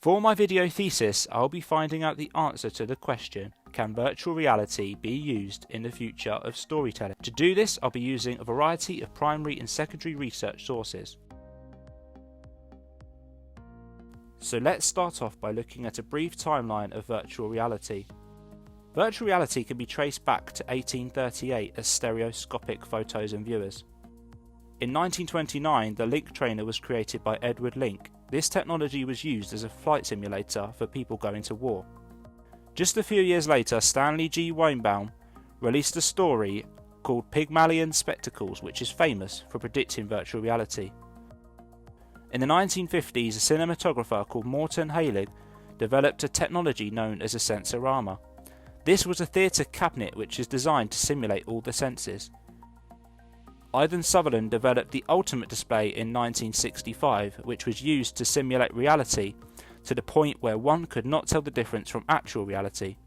For my video thesis, I'll be finding out the answer to the question, can virtual reality be used in the future of storytelling? To do this, I'll be using a variety of primary and secondary research sources. So let's start off by looking at a brief timeline of virtual reality. Virtual reality can be traced back to 1838 as stereoscopic photos and viewers. In 1929, the Link trainer was created by Edward Link. This technology was used as a flight simulator for people going to war. Just a few years later, Stanley G. Weinbaum released a story called Pygmalion Spectacles, which is famous for predicting virtual reality. In the 1950s, a cinematographer called Morton Heilig developed a technology known as a sensorama. This was a theatre cabinet which is designed to simulate all the senses. Ivan Sutherland developed the Ultimate Display in 1965, which was used to simulate reality to the point where one could not tell the difference from actual reality.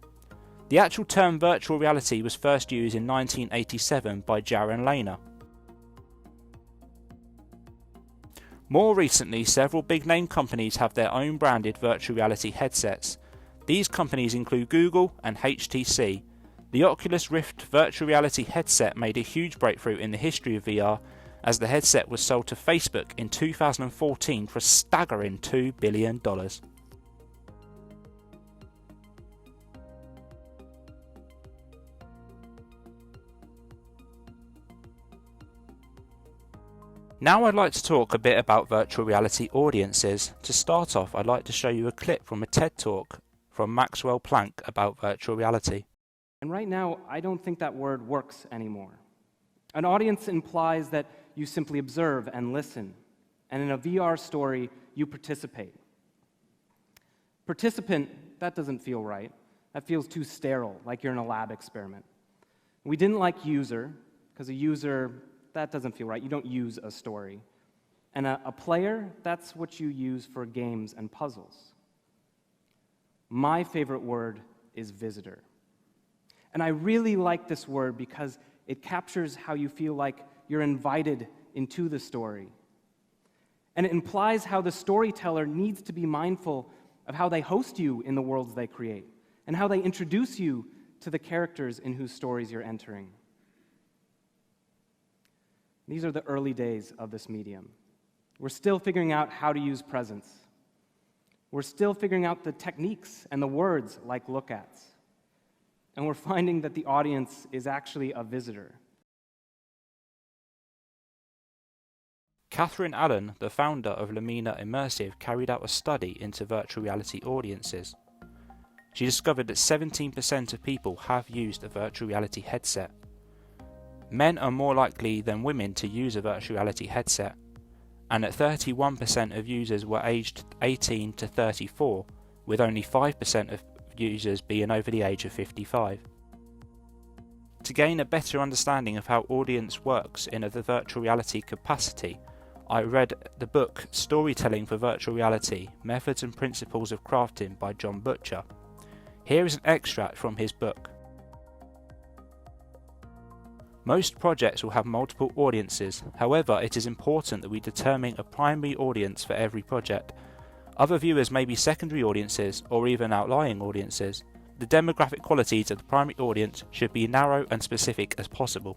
The actual term virtual reality was first used in 1987 by Jaron Lanier. More recently, several big-name companies have their own branded virtual reality headsets. These companies include Google and HTC. The Oculus Rift virtual reality headset made a huge breakthrough in the history of VR, as the headset was sold to Facebook in 2014 for a staggering $2 billion. Now I'd like to talk a bit about virtual reality audiences. To start off, I'd like to show you a clip from a TED Talk from Maxwell Planck about virtual reality. And right now, I don't think that word works anymore. An audience implies that you simply observe and listen, and in a VR story, you participate. Participant, that doesn't feel right. That feels too sterile, like you're in a lab experiment. We didn't like user, because a user, that doesn't feel right. You don't use a story. And a player, that's what you use for games and puzzles. My favorite word is visitor. And I really like this word because it captures how you feel like you're invited into the story. And it implies how the storyteller needs to be mindful of how they host you in the worlds they create, and how they introduce you to the characters in whose stories you're entering. These are the early days of this medium. We're still figuring out how to use presence. We're still figuring out the techniques and the words like look-ats. And we're finding that the audience is actually a visitor. Catherine Allen, the founder of Lumina Immersive, carried out a study into virtual reality audiences. She discovered that 17% of people have used a virtual reality headset. Men are more likely than women to use a virtual reality headset, and that 31% of users were aged 18 to 34, with only 5% of users being over the age of 55. To gain a better understanding of how audience works in a virtual reality capacity, I read the book Storytelling for Virtual Reality: Methods and Principles of Crafting by John Butcher. Here is an extract from his book. Most projects will have multiple audiences. However, it is important that we determine a primary audience for every project. Other viewers may be secondary audiences or even outlying audiences. The demographic qualities of the primary audience should be narrow and specific as possible.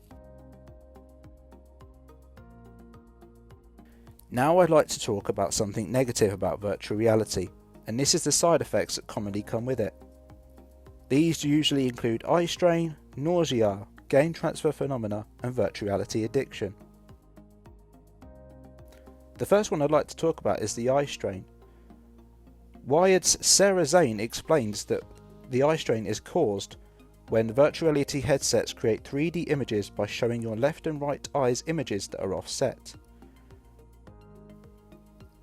Now I'd like to talk about something negative about virtual reality, and this is the side effects that commonly come with it. These usually include eye strain, nausea, game transfer phenomena, and virtual reality addiction. The first one I'd like to talk about is the eye strain. Wired's Sarah Zane explains that the eye strain is caused when virtual reality headsets create 3D images by showing your left and right eyes images that are offset.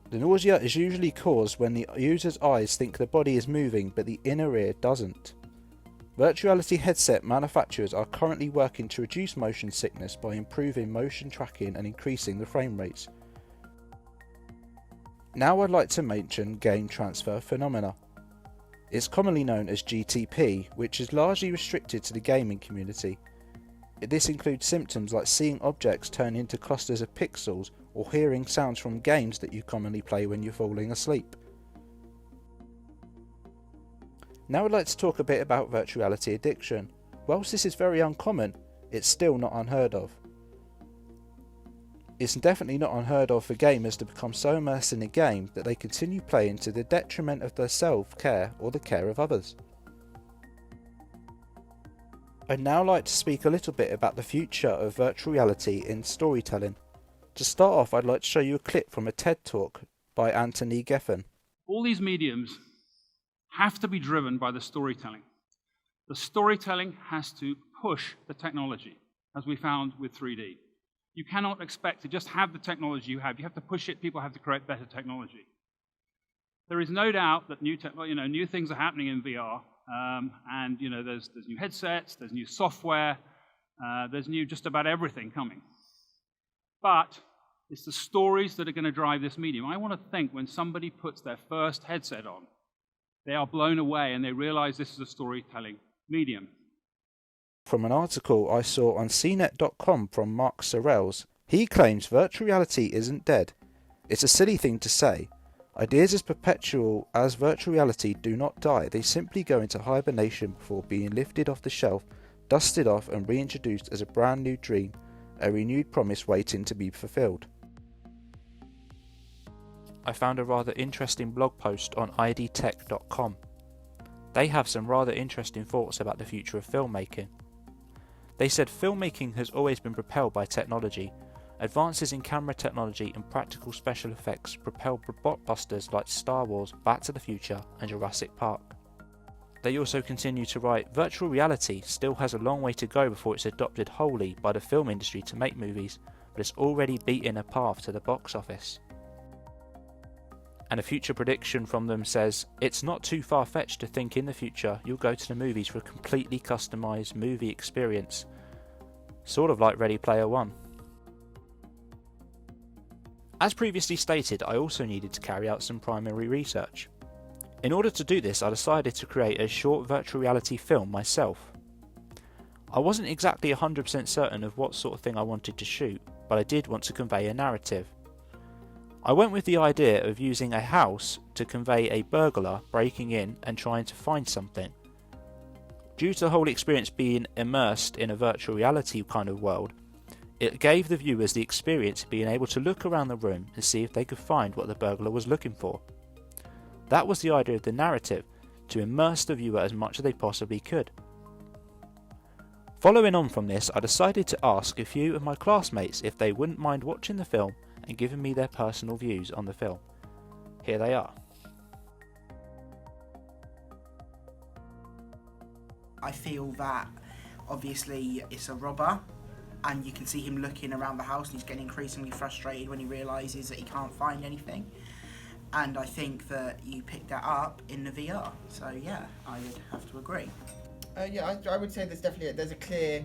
The nausea is usually caused when the user's eyes think the body is moving but the inner ear doesn't. Virtual reality headset manufacturers are currently working to reduce motion sickness by improving motion tracking and increasing the frame rates. Now I'd like to mention game transfer phenomena. It's commonly known as GTP, which is largely restricted to the gaming community. This includes symptoms like seeing objects turn into clusters of pixels or hearing sounds from games that you commonly play when you're falling asleep. Now I'd like to talk a bit about virtual reality addiction. Whilst this is very uncommon, it's still not unheard of. It's definitely not unheard of for gamers to become so immersed in a game that they continue playing to the detriment of their self-care or the care of others. I'd now like to speak a little bit about the future of virtual reality in storytelling. To start off, I'd like to show you a clip from a TED Talk by Anthony Geffen. All these mediums have to be driven by the storytelling. The storytelling has to push the technology, as we found with 3D. You cannot expect to just have the technology you have. You have to push it. People have to create better technology. There is no doubt that new things are happening in VR, and there's new headsets, there's new software, there's new just about everything coming. But it's the stories that are going to drive this medium. I want to think when somebody puts their first headset on, they are blown away and they realize this is a storytelling medium. From an article I saw on CNET.com from Mark Sorrells, he claims virtual reality isn't dead. It's a silly thing to say. Ideas as perpetual as virtual reality do not die, they simply go into hibernation before being lifted off the shelf, dusted off and reintroduced as a brand new dream, a renewed promise waiting to be fulfilled. I found a rather interesting blog post on idtech.com. They have some rather interesting thoughts about the future of filmmaking. They said filmmaking has always been propelled by technology. Advances in camera technology and practical special effects propelled blockbusters like Star Wars, Back to the Future and Jurassic Park. They also continue to write, virtual reality still has a long way to go before it's adopted wholly by the film industry to make movies, but it's already beaten a path to the box office. And a future prediction from them says, it's not too far-fetched to think in the future you'll go to the movies for a completely customised movie experience, sort of like Ready Player One. As previously stated, I also needed to carry out some primary research. In order to do this, I decided to create a short virtual reality film myself. I wasn't exactly 100% certain of what sort of thing I wanted to shoot, but I did want to convey a narrative. I went with the idea of using a house to convey a burglar breaking in and trying to find something. Due to the whole experience being immersed in a virtual reality kind of world, it gave the viewers the experience of being able to look around the room and see if they could find what the burglar was looking for. That was the idea of the narrative, to immerse the viewer as much as they possibly could. Following on from this, I decided to ask a few of my classmates if they wouldn't mind watching the film and giving me their personal views on the film. Here they are. I feel that obviously it's a robber and you can see him looking around the house and he's getting increasingly frustrated when he realises that he can't find anything. And I think that you pick that up in the VR. So yeah, I would have to agree. I would say there's a clear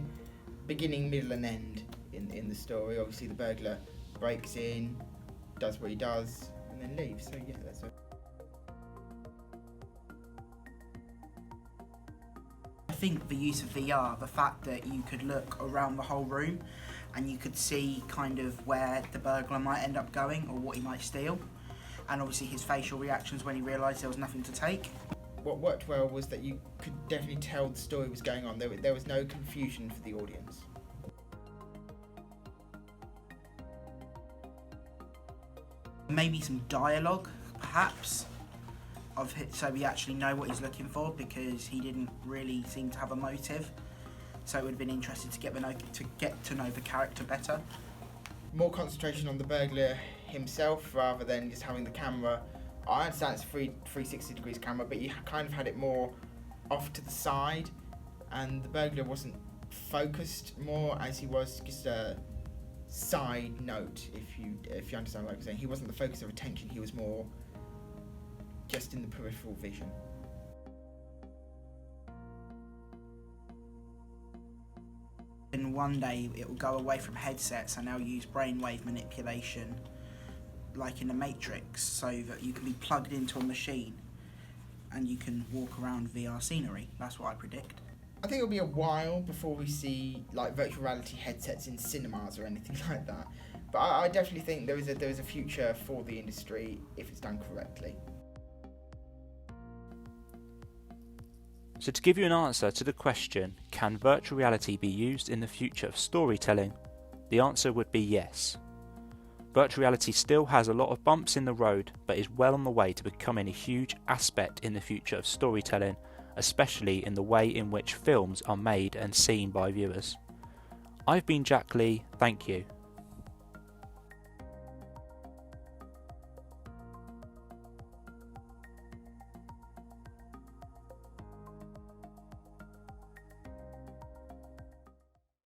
beginning, middle and end in the story. Obviously the burglar breaks in, does what he does, and then leaves. So yeah, that's it. I think the use of VR, the fact that you could look around the whole room and you could see kind of where the burglar might end up going or what he might steal, and obviously his facial reactions when he realised there was nothing to take. What worked well was that you could definitely tell the story was going on. There was no confusion for the audience. Maybe some dialogue, perhaps, so we actually know what he's looking for, because he didn't really seem to have a motive. So it would have been interesting to get to know the character better. More concentration on the burglar himself rather than just having the camera. I understand it's a 360 degrees camera, but you kind of had it more off to the side, and the burglar wasn't focused more as he was just a side note, if you understand what I'm saying. He wasn't the focus of attention, he was more just in the peripheral vision. And one day it will go away from headsets and they'll use brainwave manipulation like in the Matrix, so that you can be plugged into a machine and you can walk around VR scenery. That's what I predict. I think it'll be a while before we see like virtual reality headsets in cinemas or anything like that. But I definitely think there is a future for the industry if it's done correctly. So to give you an answer to the question, can virtual reality be used in the future of storytelling? The answer would be yes. Virtual reality still has a lot of bumps in the road, but is well on the way to becoming a huge aspect in the future of storytelling, especially in the way in which films are made and seen by viewers. I've been Jack Lee, thank you.